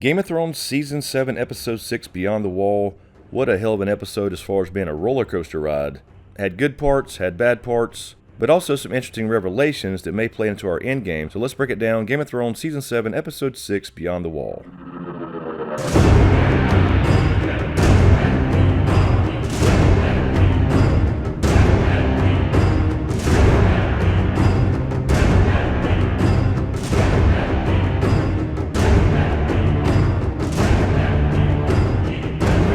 Game of Thrones Season 7, Episode 6, Beyond the Wall. What a hell of an episode as far as being a roller coaster ride. Had good parts, had bad parts, but also some interesting revelations that may play into our endgame. So let's break it down. Game of Thrones Season 7, Episode 6, Beyond the Wall.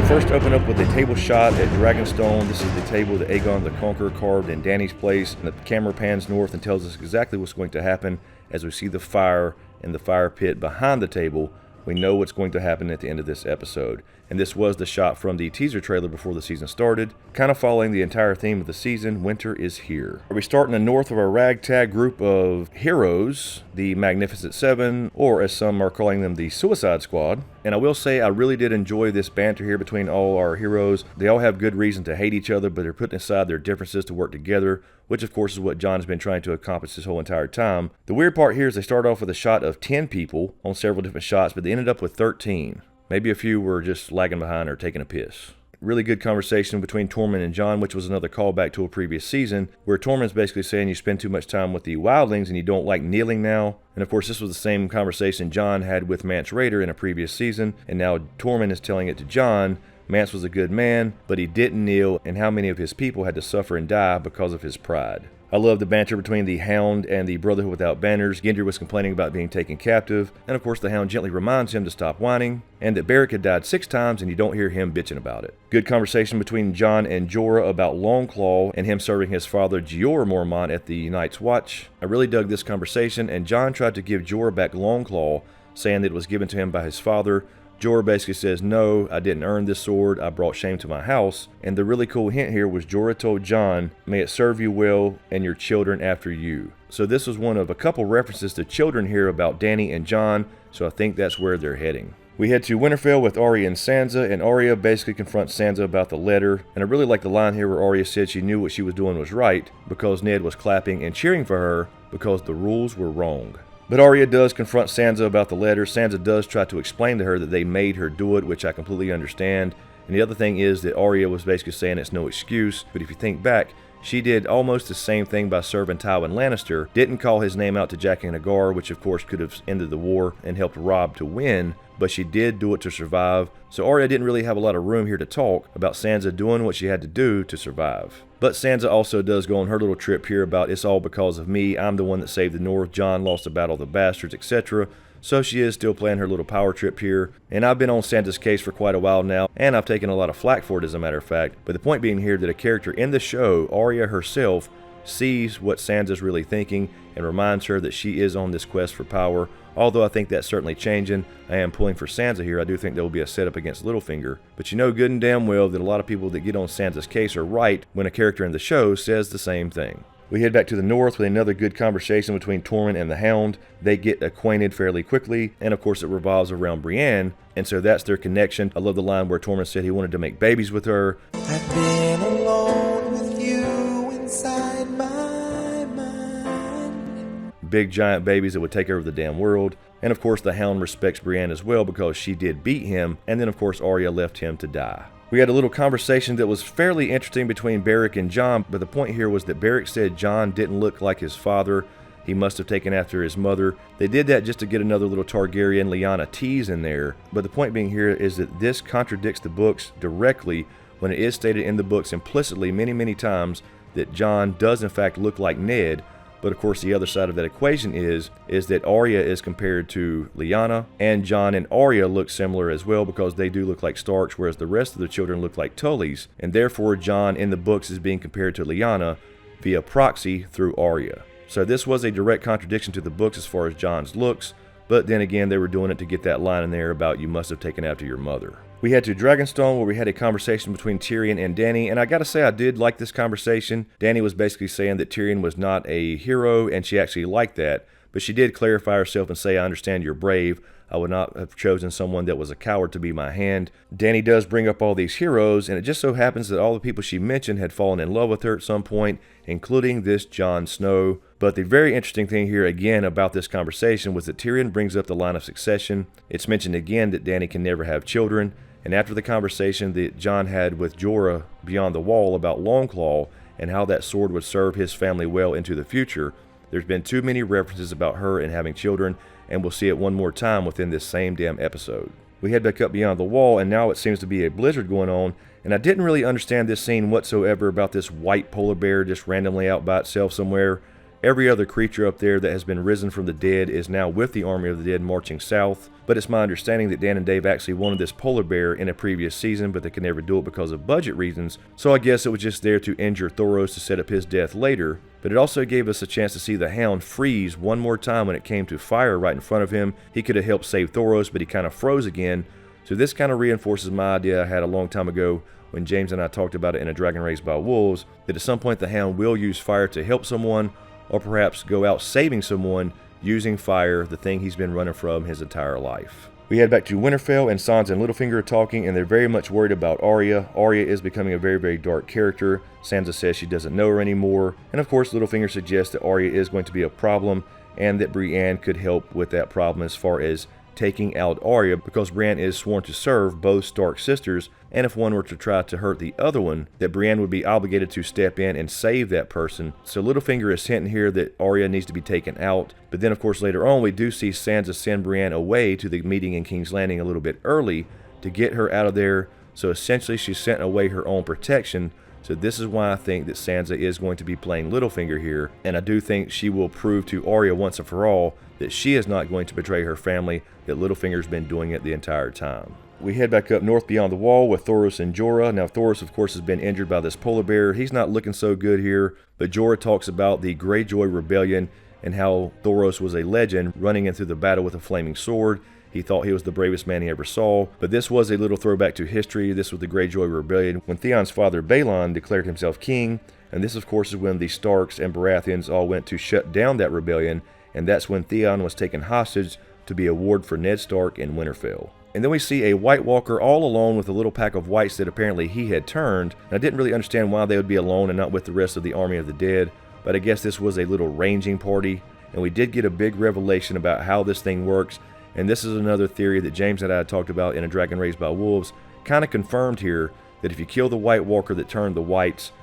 First open up with a table shot at Dragonstone. This is the table that Aegon the Conqueror carved in Dany's place. And the camera pans north and tells us exactly what's going to happen as we see the fire in the fire pit behind the table. We know what's going to happen at the end of this episode. And this was the shot from the teaser trailer before the season started. Kind of following the entire theme of the season, winter is here. We start in the north of our ragtag group of heroes, the Magnificent Seven, or as some are calling them, the Suicide Squad. And I will say I really did enjoy this banter here between all our heroes. They all have good reason to hate each other, but they're putting aside their differences to work together, which of course is what Jon has been trying to accomplish this whole entire time. The weird part here is they start off with a shot of 10 people on several different shots, but they ended up with 13. Maybe a few were just lagging behind or taking a piss. Really good conversation between Tormund and Jon, which was another callback to a previous season, where Tormund's basically saying you spend too much time with the wildlings and you don't like kneeling now. And of course this was the same conversation Jon had with Mance Rayder in a previous season, and now Tormund is telling it to Jon. Mance was a good man, but he didn't kneel, and how many of his people had to suffer and die because of his pride. I love the banter between the Hound and the Brotherhood Without Banners. Gendry was complaining about being taken captive, and of course the Hound gently reminds him to stop whining, and that Beric had died 6 times and you don't hear him bitching about it. Good conversation between Jon and Jorah about Longclaw and him serving his father Jeor Mormont at the Night's Watch. I really dug this conversation, and Jon tried to give Jorah back Longclaw, saying that it was given to him by his father. Jorah basically says, no, I didn't earn this sword, I brought shame to my house. And the really cool hint here was Jorah told Jon, may it serve you well and your children after you. So this was one of a couple references to children here about Dany and Jon, so I think that's where they're heading. We head to Winterfell with Arya and Sansa, and Arya basically confronts Sansa about the letter. And I really like the line here where Arya said she knew what she was doing was right because Ned was clapping and cheering for her because the rules were wrong. But Arya does confront Sansa about the letter. Sansa does try to explain to her that they made her do it, which I completely understand. And the other thing is that Arya was basically saying it's no excuse, but if you think back, she did almost the same thing by serving Tywin Lannister, didn't call his name out to Jaqen H'ghar, which of course could have ended the war and helped Robb to win, but she did do it to survive. So Arya didn't really have a lot of room here to talk about Sansa doing what she had to do to survive. But Sansa also does go on her little trip here about it's all because of me, I'm the one that saved the North, Jon lost the Battle of the Bastards, etc. So she is still playing her little power trip here. And I've been on Sansa's case for quite a while now, and I've taken a lot of flack for it as a matter of fact. But the point being here that a character in the show, Arya herself, sees what Sansa's really thinking and reminds her that she is on this quest for power. Although I think that's certainly changing. I am pulling for Sansa here. I do think there will be a setup against Littlefinger. But you know good and damn well that a lot of people that get on Sansa's case are right when a character in the show says the same thing. We head back to the north with another good conversation between Tormund and the Hound. They get acquainted fairly quickly, and of course it revolves around Brienne, and so that's their connection. I love the line where Tormund said he wanted to make babies with her. I've been alone with you inside my mind. Big giant babies that would take over the damn world. And of course the Hound respects Brienne as well because she did beat him, and then of course Arya left him to die. We had a little conversation that was fairly interesting between Beric and Jon, but the point here was that Beric said Jon didn't look like his father. He must have taken after his mother. They did that just to get another little Targaryen Lyanna tease in there, but the point being here is that this contradicts the books directly when it is stated in the books implicitly many times that Jon does in fact look like Ned. But of course the other side of that equation is that Arya is compared to Lyanna, and Jon and Arya look similar as well because they do look like Starks, whereas the rest of the children look like Tullys, and therefore Jon in the books is being compared to Lyanna via proxy through Arya. So this was a direct contradiction to the books as far as Jon's looks, but then again they were doing it to get that line in there about you must have taken after your mother. We head to Dragonstone where we had a conversation between Tyrion and Dany, and I gotta say I did like this conversation. Dany was basically saying that Tyrion was not a hero, and she actually liked that, but she did clarify herself and say, I understand you're brave. I would not have chosen someone that was a coward to be my hand. Dany does bring up all these heroes, and it just so happens that all the people she mentioned had fallen in love with her at some point, including this Jon Snow. But the very interesting thing here again about this conversation was that Tyrion brings up the line of succession. It's mentioned again that Dany can never have children, and after the conversation that Jon had with Jorah beyond the wall about Longclaw and how that sword would serve his family well into the future, there's been too many references about her and having children, and we'll see it one more time within this same damn episode. We head back up beyond the wall, and now it seems to be a blizzard going on, and I didn't really understand this scene whatsoever about this white polar bear just randomly out by itself somewhere. Every other creature up there that has been risen from the dead is now with the army of the dead marching south, but it's my understanding that Dan and Dave actually wanted this polar bear in a previous season, but they could never do it because of budget reasons, so I guess it was just there to injure Thoros to set up his death later. But it also gave us a chance to see the Hound freeze one more time when it came to fire right in front of him. He could have helped save Thoros, but he kind of froze again, so this kind of reinforces my idea I had a long time ago when James and I talked about it in A Dragon Raised by Wolves, that at some point the Hound will use fire to help someone, or perhaps go out saving someone using fire, the thing he's been running from his entire life. We head back to Winterfell, and Sansa and Littlefinger are talking, and they're very much worried about Arya. Arya is becoming a very, very dark character. Sansa says she doesn't know her anymore, and of course Littlefinger suggests that Arya is going to be a problem, and that Brienne could help with that problem as far as taking out Arya, because Brienne is sworn to serve both Stark sisters, and if one were to try to hurt the other one, that Brienne would be obligated to step in and save that person. So Littlefinger is hinting here that Arya needs to be taken out, but then of course later on we do see Sansa send Brienne away to the meeting in King's Landing a little bit early to get her out of there, so essentially she sent away her own protection. So this is why I think that Sansa is going to be playing Littlefinger here, and I do think she will prove to Arya once and for all that she is not going to betray her family, that Littlefinger's been doing it the entire time. We head back up north beyond the wall with Thoris and Jorah. Now Thoris of course has been injured by this polar bear. He's not looking so good here, but Jorah talks about the Greyjoy Rebellion and how Thoros was a legend running into the battle with a flaming sword. He thought he was the bravest man he ever saw, but this was a little throwback to history. This was the Greyjoy Rebellion when Theon's father Balon declared himself king, and this of course is when the Starks and Baratheons all went to shut down that rebellion, and that's when Theon was taken hostage to be a ward for Ned Stark in Winterfell. And then we see a White Walker all alone with a little pack of whites that apparently he had turned, and I didn't really understand why they would be alone and not with the rest of the army of the dead, but I guess this was a little ranging party, and we did get a big revelation about how this thing works. And this is another theory that James and I had talked about in A Dragon Raised by Wolves, kind of confirmed here, that if you kill the White Walker that turned the whites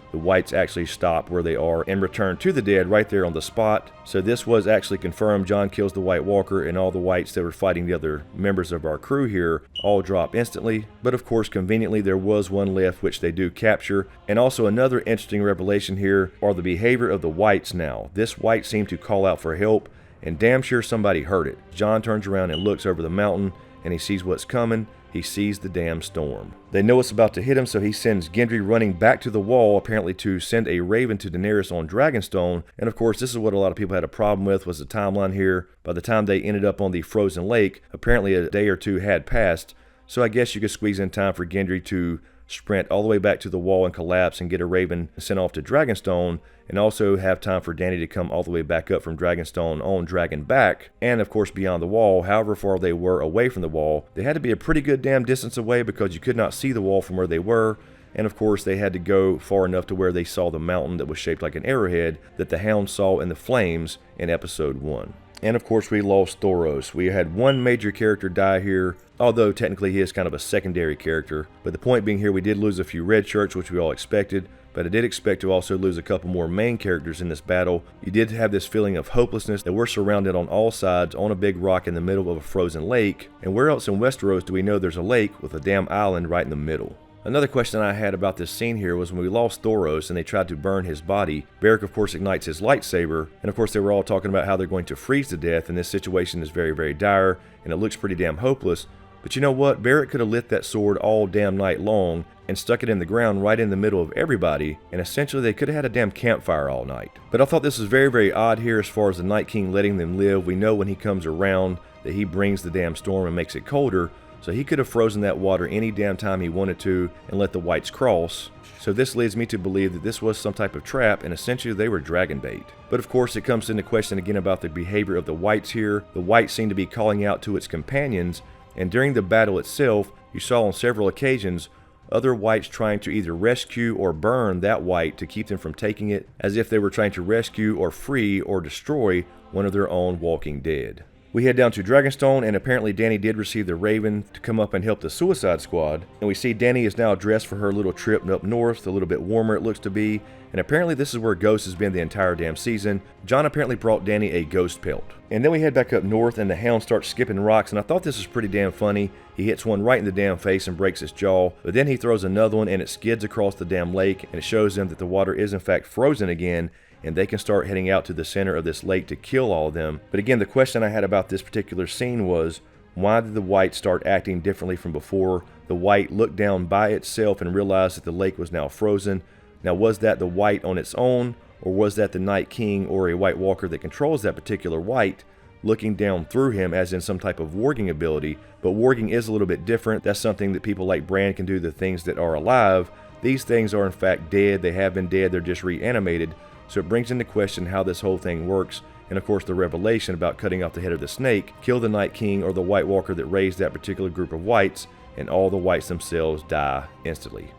actually stop where they are and return to the dead right there on the spot. So this was actually confirmed. Jon kills the White Walker, and all the whites that were fighting the other members of our crew here all drop instantly. But of course, conveniently, there was one left which they do capture. And also another interesting revelation here are the behavior of the whites now. This white seemed to call out for help, and damn sure somebody heard it. Jon turns around and looks over the mountain, and he sees what's coming. He sees the damn storm. They know it's about to hit him, so he sends Gendry running back to the wall, apparently to send a raven to Daenerys on Dragonstone. And of course, this is what a lot of people had a problem with, was the timeline here. By the time they ended up on the frozen lake, apparently a day or two had passed. So I guess you could squeeze in time for Gendry to sprint all the way back to the wall and collapse and get a raven sent off to Dragonstone, and also have time for Dany to come all the way back up from Dragonstone on Dragon back, and of course beyond the wall. However far they were away from the wall, they had to be a pretty good damn distance away because you could not see the wall from where they were, and of course they had to go far enough to where they saw the mountain that was shaped like an arrowhead that the Hound saw in the flames in episode 1. And of course we lost Thoros. We had one major character die here, although technically he is kind of a secondary character. But the point being here, we did lose a few red shirts, which we all expected, but I did expect to also lose a couple more main characters in this battle. You did have this feeling of hopelessness that we're surrounded on all sides on a big rock in the middle of a frozen lake, and where else in Westeros do we know there's a lake with a damn island right in the middle? Another question I had about this scene here was when we lost Thoros and they tried to burn his body, Beric of course ignites his lightsaber, and of course they were all talking about how they're going to freeze to death, and this situation is very, very dire, and it looks pretty damn hopeless. But you know what? Beric could have lit that sword all damn night long and stuck it in the ground right in the middle of everybody, and essentially they could have had a damn campfire all night. But I thought this was very, very odd here as far as the Night King letting them live. We know when he comes around that he brings the damn storm and makes it colder, so he could have frozen that water any damn time he wanted to and let the whites cross. So this leads me to believe that this was some type of trap, and essentially they were dragon bait. But of course it comes into question again about the behavior of the whites here. The whites seem to be calling out to its companions, and during the battle itself, you saw on several occasions other whites trying to either rescue or burn that white to keep them from taking it, as if they were trying to rescue or free or destroy one of their own walking dead. We head down to Dragonstone, and apparently Dany did receive the Raven to come up and help the Suicide Squad. And we see Dany is now dressed for her little trip up north, a little bit warmer it looks to be. And apparently this is where Ghost has been the entire damn season. Jon apparently brought Dany a ghost pelt. And then we head back up north, and the Hound starts skipping rocks, and I thought this was pretty damn funny. He hits one right in the damn face and breaks its jaw, but then he throws another one and it skids across the damn lake, and it shows them that the water is in fact frozen again, and they can start heading out to the center of this lake to kill all of them. But again, the question I had about this particular scene was, why did the white start acting differently from before? The white looked down by itself and realized that the lake was now frozen. Now, was that the white on its own, or was that the Night King or a White Walker that controls that particular white looking down through him, as in some type of warging ability? But warging is a little bit different. That's something that people like Bran can do, the things that are alive. These things are in fact dead. They have been dead. They're just reanimated. So it brings into question how this whole thing works, and of course the revelation about cutting off the head of the snake, kill the Night King or the White Walker that raised that particular group of whites, and all the whites themselves die instantly.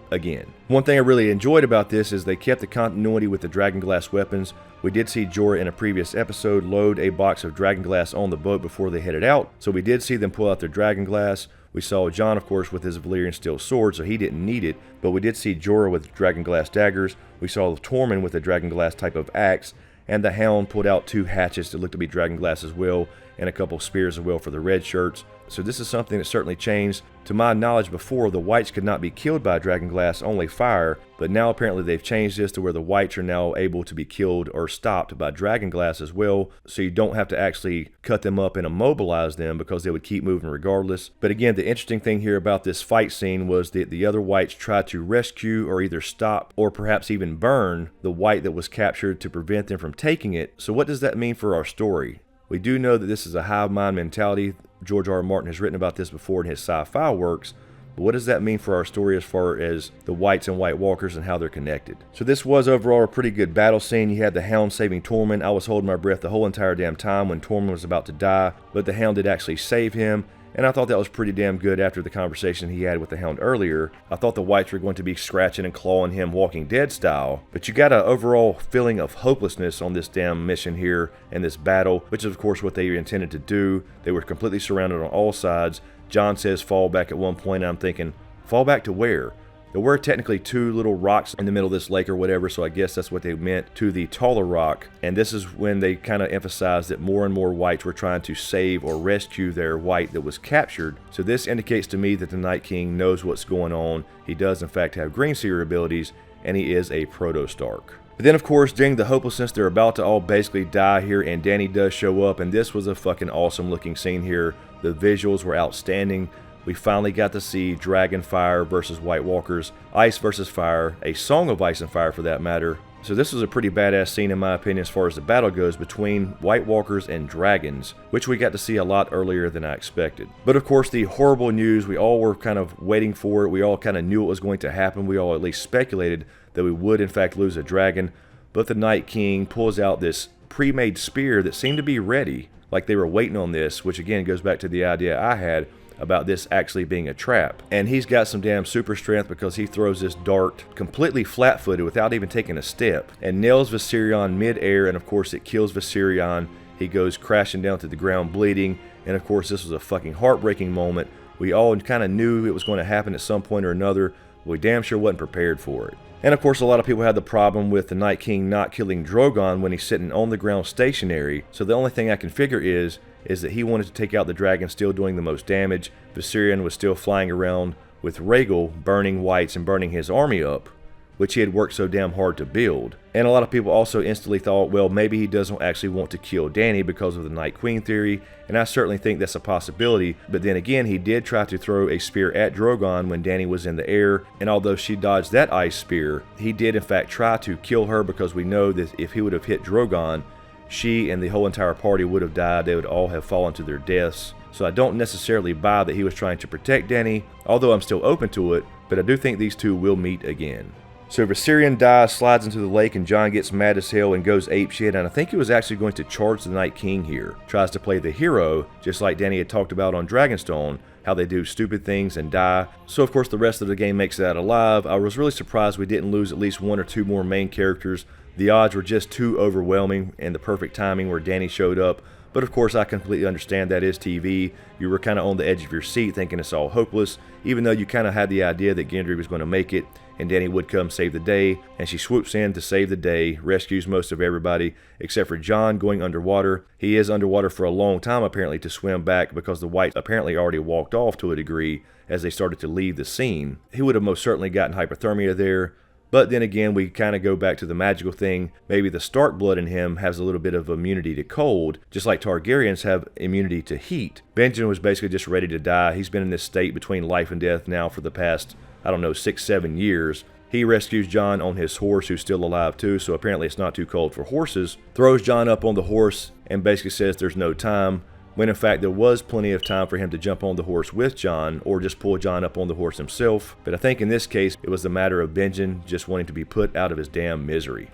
Again. One thing I really enjoyed about this is they kept the continuity with the dragonglass weapons. We did see Jorah in a previous episode load a box of dragonglass on the boat before they headed out, so we did see them pull out their dragonglass. We saw Jon, of course, with his Valyrian steel sword, so he didn't need it, but we did see Jorah with dragonglass daggers. We saw Tormund with a dragonglass type of axe, and the Hound pulled out 2 hatchets that looked to be dragonglass as well, and a couple spears as well for the red shirts. So this is something that certainly changed. To my knowledge before, the whites could not be killed by dragonglass, only fire, but now apparently they've changed this to where the whites are now able to be killed or stopped by dragonglass as well, so you don't have to actually cut them up and immobilize them because they would keep moving regardless. But again, the interesting thing here about this fight scene was that the other whites tried to rescue or either stop or perhaps even burn the white that was captured to prevent them from taking it. So what does that mean for our story? We do know that this is a hive mind mentality. George R. R. Martin has written about this before in his sci-fi works, but what does that mean for our story as far as the whites and White Walkers and how they're connected? So this was overall a pretty good battle scene. You had the Hound saving Tormund. I was holding my breath the whole entire damn time when Tormund was about to die, but the Hound did actually save him. And I thought that was pretty damn good after the conversation he had with the Hound earlier. I thought the whites were going to be scratching and clawing him Walking Dead style. But you got an overall feeling of hopelessness on this damn mission here and this battle, which is of course what they intended to do. They were completely surrounded on all sides. Jon says fall back at one point, and I'm thinking, fall back to where? There were technically 2 little rocks in the middle of this lake or whatever, so I guess that's what they meant, to the taller rock. And this is when they kind of emphasized that more and more whites were trying to save or rescue their white that was captured. So this indicates to me that the Night King knows what's going on. He does in fact have green seer abilities, and he is a proto-Stark. But then of course, during the hopelessness, they're about to all basically die here, and Dany does show up, and this was a fucking awesome looking scene here. The visuals were outstanding. We finally got to see Dragon Fire versus White Walkers, Ice versus Fire, a Song of Ice and Fire for that matter. So this was a pretty badass scene in my opinion as far as the battle goes between White Walkers and dragons, which we got to see a lot earlier than I expected. But of course the horrible news, we all were kind of waiting for it. We all kind of knew it was going to happen. We all at least speculated that we would in fact lose a dragon. But the Night King pulls out this pre-made spear that seemed to be ready, like they were waiting on this, which again goes back to the idea I had about this actually being a trap. And he's got some damn super strength because he throws this dart completely flat-footed without even taking a step and nails Viserion mid-air, and of course it kills Viserion. He goes crashing down to the ground bleeding, and of course this was a fucking heartbreaking moment. We all kind of knew it was going to happen at some point or another, but we damn sure wasn't prepared for it. And of course a lot of people had the problem with the Night King not killing Drogon when he's sitting on the ground stationary, so the only thing I can figure is that he wanted to take out the dragon still doing the most damage. Viserion was still flying around with Rhaegal burning whites and burning his army up, which he had worked so damn hard to build. And a lot of people also instantly thought, well, maybe he doesn't actually want to kill Dany because of the Night Queen theory, and I certainly think that's a possibility. But then again, he did try to throw a spear at Drogon when Dany was in the air, and although she dodged that ice spear, he did in fact try to kill her, because we know that if he would have hit Drogon, she and the whole entire party would have died. They would all have fallen to their deaths. So I don't necessarily buy that he was trying to protect Dany, although I'm still open to it, but I do think these two will meet again. So Viserion dies, slides into the lake, and Jon gets mad as hell and goes apeshit, and I think he was actually going to charge the Night King here. Tries to play the hero, just like Dany had talked about on Dragonstone, how they do stupid things and die. So of course the rest of the game makes it out alive. I was really surprised we didn't lose at least one or two more main characters. The odds were just too overwhelming, and the perfect timing where Dany showed up. But of course I completely understand that is TV. You were kind of on the edge of your seat thinking it's all hopeless, even though you kind of had the idea that Gendry was going to make it and Dany would come save the day, and she swoops in to save the day, rescues most of everybody except for Jon going underwater. He is underwater for a long time apparently to swim back because the Whites apparently already walked off to a degree as they started to leave the scene. He would have most certainly gotten hypothermia there. But then again, we kind of go back to the magical thing. Maybe the Stark blood in him has a little bit of immunity to cold, just like Targaryens have immunity to heat. Benjamin was basically just ready to die. He's been in this state between life and death now for the past, 6-7 years. He rescues Jon on his horse, who's still alive too, so apparently it's not too cold for horses. Throws Jon up on the horse and basically says there's no time, when in fact there was plenty of time for him to jump on the horse with Jon or just pull Jon up on the horse himself. But I think in this case it was a matter of Benjen just wanting to be put out of his damn misery.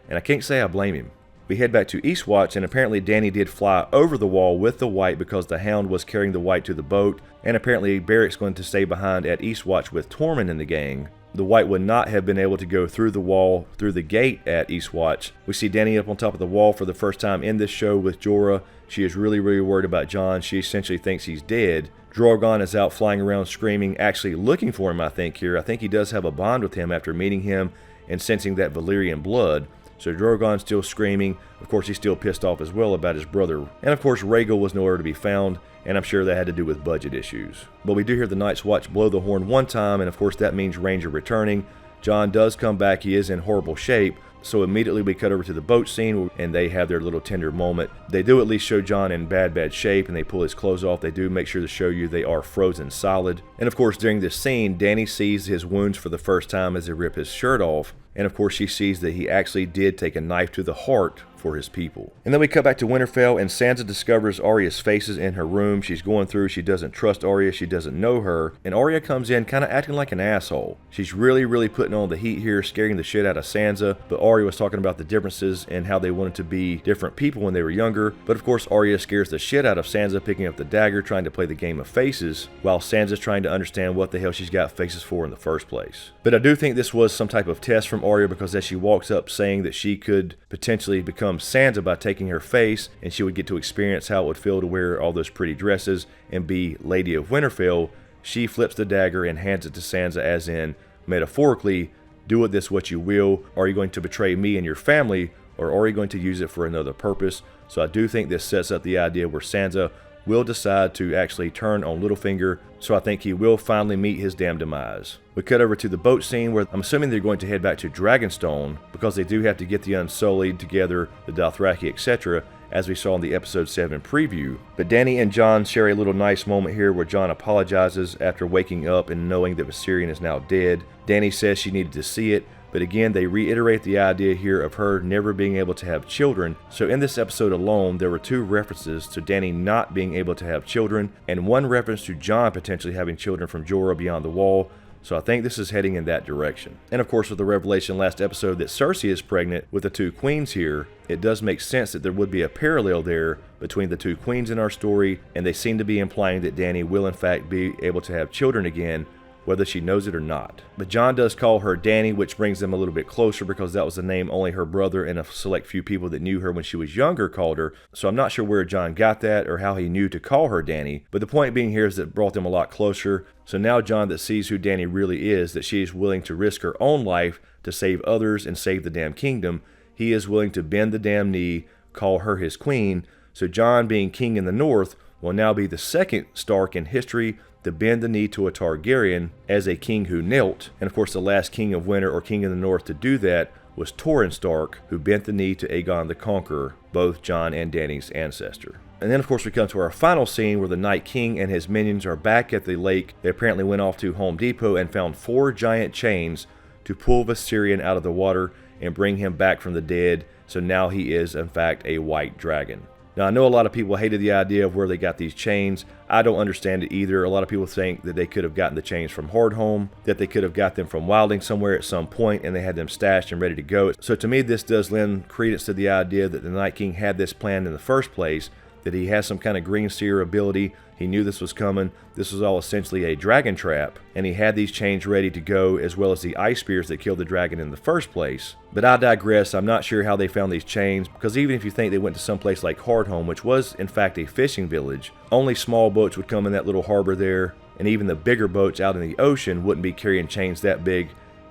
And I can't say I blame him. We head back to Eastwatch, and apparently Dany did fly over the wall with the White because the Hound was carrying the White to the boat, and apparently Beric's going to stay behind at Eastwatch with Tormund and the gang. The White would not have been able to go through the wall, through the gate at Eastwatch. We see Dany up on top of the wall for the first time in this show with Jorah. She is really worried about Jon. She essentially thinks he's dead. Drogon is out flying around screaming, actually looking for him, I think, here. I think he does have a bond with him after meeting him and sensing that Valyrian blood. So Drogon's still screaming. Of course, he's still pissed off as well about his brother. And of course, Rhaegal was nowhere to be found, and I'm sure that had to do with budget issues. But we do hear the Night's Watch blow the horn one time, and of course that means Ranger returning. Jon does come back. He is in horrible shape. So immediately we cut over to the boat scene, and they have their little tender moment. They do at least show Jon in bad shape, and they pull his clothes off. They do make sure to show you they are frozen solid. And of course, during this scene, Dany sees his wounds for the first time as they rip his shirt off. And of course, she sees that he actually did take a knife to the heart for his people. And then we cut back to Winterfell, and Sansa discovers Arya's faces in her room. She's going through, she doesn't trust Arya, she doesn't know her, and Arya comes in kind of acting like an asshole. She's really putting on the heat here, scaring the shit out of Sansa, but Arya was talking about the differences and how they wanted to be different people when they were younger. But of course, Arya scares the shit out of Sansa, picking up the dagger, trying to play the game of faces, while Sansa's trying to understand what the hell she's got faces for in the first place. But I do think this was some type of test from Arya, because as she walks up saying that she could potentially become Sansa by taking her face, and she would get to experience how it would feel to wear all those pretty dresses and be Lady of Winterfell, she flips the dagger and hands it to Sansa, as in, metaphorically, do with this what you will. Are you going to betray me and your family, or are you going to use it for another purpose? So I do think this sets up the idea where Sansa will decide to actually turn on Littlefinger, so I think he will finally meet his damn demise. We cut over to the boat scene, where I'm assuming they're going to head back to Dragonstone, because they do have to get the Unsullied together, the Dothraki, etc., as we saw in the episode 7 preview. But Dany and Jon share a little nice moment here where Jon apologizes after waking up and knowing that Viserion is now dead. Dany says she needed to see it, but again, they reiterate the idea here of her never being able to have children. So in this episode alone, there were 2 references to Dany not being able to have children, and 1 reference to Jon potentially having children from Jorah beyond the wall. So I think this is heading in that direction. And of course, with the revelation last episode that Cersei is pregnant with the 2 queens here, it does make sense that there would be a parallel there between the 2 queens in our story, and they seem to be implying that Dany will in fact be able to have children again, whether she knows it or not. But Jon does call her Dany, which brings them a little bit closer, because that was the name only her brother and a select few people that knew her when she was younger called her. So I'm not sure where Jon got that or how he knew to call her Dany, but the point being here is that it brought them a lot closer. So now Jon that sees who Dany really is, that she is willing to risk her own life to save others and save the damn kingdom, he is willing to bend the damn knee, call her his queen. So Jon, being king in the north, will now be the second Stark in history to bend the knee to a Targaryen as a king who knelt. And of course, the last king of winter or king in the north to do that was Torrhen Stark, who bent the knee to Aegon the Conqueror, both Jon and Dany's ancestor. And then of course we come to our final scene where the Night King and his minions are back at the lake. They apparently went off to Home Depot and found 4 giant chains to pull Viserion out of the water and bring him back from the dead. So now he is in fact a white dragon. Now, I know a lot of people hated the idea of where they got these chains. I don't understand it either. A lot of people think that they could have gotten the chains from Hardhome, that they could have got them from Wilding somewhere at some point, and they had them stashed and ready to go. So to me, this does lend credence to the idea that the Night King had this plan in the first place, that he has some kind of green seer ability. He knew this was coming. This was all essentially a dragon trap, and he had these chains ready to go, as well as the ice spears that killed the dragon in the first place. But I digress. I'm not sure how they found these chains, because even if you think they went to some place like Horton, which was in fact a fishing village, only small boats would come in that little harbor there, and even the bigger boats out in the ocean wouldn't be carrying chains that big.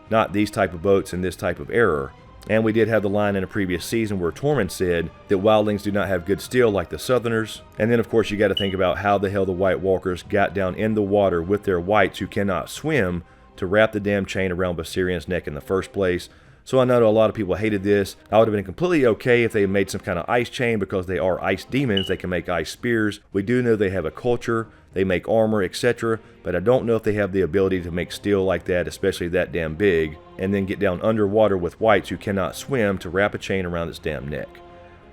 Not these type of boats in this type of era. And we did have the line in a previous season where Tormund said that wildlings do not have good steel like the Southerners. And then of course you got to think about how the hell the White Walkers got down in the water with their whites who cannot swim to wrap the damn chain around Viserion's neck in the first place. So I know a lot of people hated this. I would have been completely okay if they made some kind of ice chain, because they are ice demons. They can make ice spears. We do know they have a culture. They make armor, etc. But I don't know if they have the ability to make steel like that, especially that damn big, and then get down underwater with whites who cannot swim to wrap a chain around its damn neck.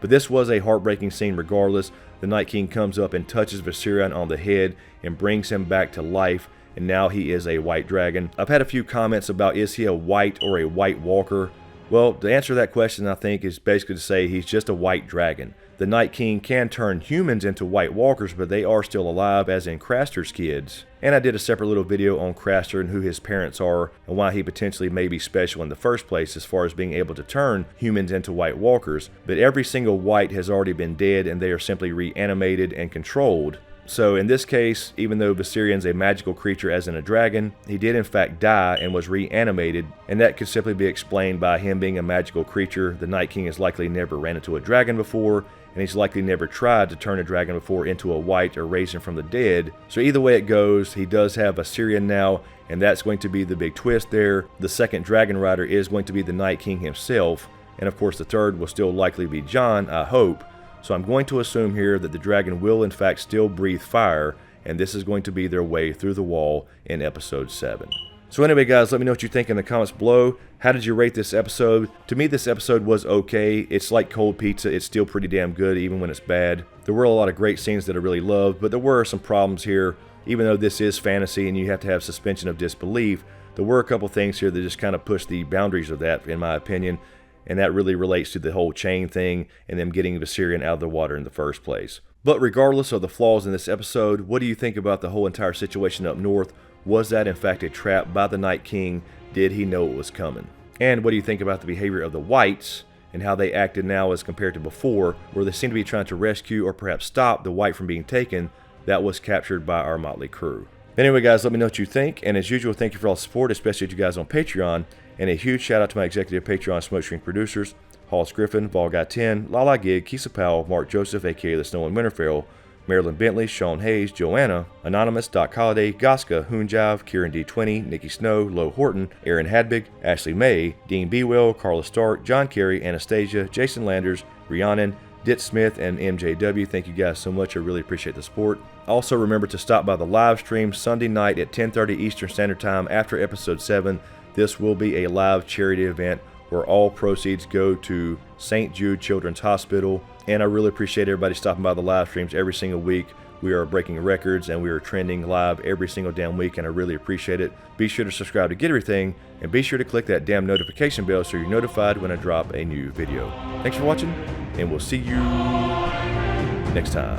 But this was a heartbreaking scene regardless. The Night King comes up and touches Viserion on the head and brings him back to life. And now he is a white dragon. I've had a few comments about, is he a white or a white walker? Well, to answer that question, I think is basically to say he's just a white dragon. The Night King can turn humans into white walkers, but they are still alive, as in Craster's kids. And I did a separate little video on Craster and who his parents are, and why he potentially may be special in the first place as far as being able to turn humans into white walkers. But every single white has already been dead, and they are simply reanimated and controlled. So in this case, even though Viserion's a magical creature as in a dragon, he did in fact die and was reanimated, and that could simply be explained by him being a magical creature. The Night King has likely never ran into a dragon before, and he's likely never tried to turn a dragon before into a white or raise him from the dead. So either way it goes, he does have Viserion now, and that's going to be the big twist there. The second dragon rider is going to be the Night King himself, and of course the third will still likely be Jon, I hope. So I'm going to assume here that the dragon will in fact still breathe fire, and this is going to be their way through the wall in episode 7. So anyway guys, let me know what you think in the comments below. How did you rate this episode? To me this episode was okay. It's like cold pizza, it's still pretty damn good even when it's bad. There were a lot of great scenes that I really loved, but there were some problems here. Even though this is fantasy and you have to have suspension of disbelief, there were a couple things here that just kind of pushed the boundaries of that in my opinion. And that really relates to the whole chain thing and them getting Viserion out of the water in the first place. But regardless of the flaws in this episode, what do you think about the whole entire situation up north? Was that in fact a trap by the Night King? Did he know it was coming? And what do you think about the behavior of the whites and how they acted now as compared to before, where they seem to be trying to rescue or perhaps stop the white from being taken that was captured by our motley crew? Anyway guys, let me know what you think, and as usual, thank you for all the support, especially you guys on Patreon. And a huge shout out to my executive Patreon smokescreen producers, Halls Griffin, Vol Guy 10, Lala Gig, Kissa Powell, Marc Joseph, aka The Snow in Winterfell, Marylin Bentley, Sean Hayes, JoAnna, Anonymous, Doc Holliday, Goska, HoonJive, Kieran D20, Nicki Snow, Lo Horton, Erin Habig, Ashley May, Dean Bwell, Karla Stark, John Carey, Anastasia, Jason Landers, Rhiaanon, DTizSmith, and MJW. Thank you guys so much. I really appreciate the support. Also remember to stop by the live stream Sunday night at 10:30 Eastern Standard Time after episode 7. This will be a live charity event where all proceeds go to St. Jude Children's Hospital. And I really appreciate everybody stopping by the live streams every single week. We are breaking records and we are trending live every single damn week, and I really appreciate it. Be sure to subscribe to get everything, and be sure to click that damn notification bell so you're notified when I drop a new video. Thanks for watching, and we'll see you next time.